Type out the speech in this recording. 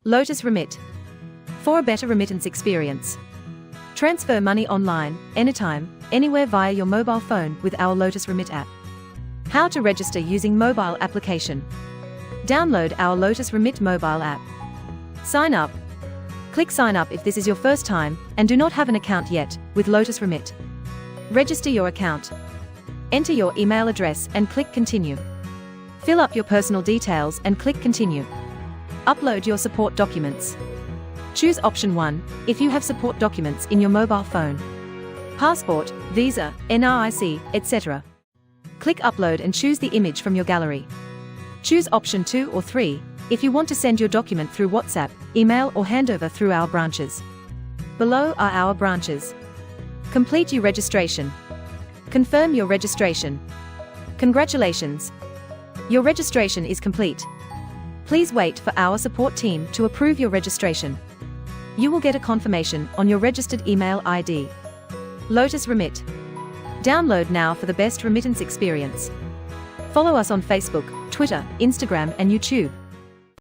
Lotus Remit. For a better remittance experience. Transfer money online, anytime, anywhere via your mobile phone with our Lotus Remit app. How to register using mobile application. Download our Lotus Remit mobile app. Sign up. Click sign up if this is your first time and do not have an account yet with Lotus Remit. Register your account. Enter your email address and click continue. Fill up your personal details and click continue. Upload your support documents. Choose option 1 if you have support documents in your mobile phone. Passport, visa, NRIC, etc. Click upload and choose the image from your gallery. Choose option 2 or 3 if you want to send your document through WhatsApp, email or handover through our branches. Below are our branches. Complete your registration. Confirm your registration. Congratulations! Your registration is complete. Please wait for our support team to approve your registration. You will get a confirmation on your registered email ID. Lotus Remit. Download now for the best remittance experience. Follow us on Facebook, Twitter, Instagram and YouTube.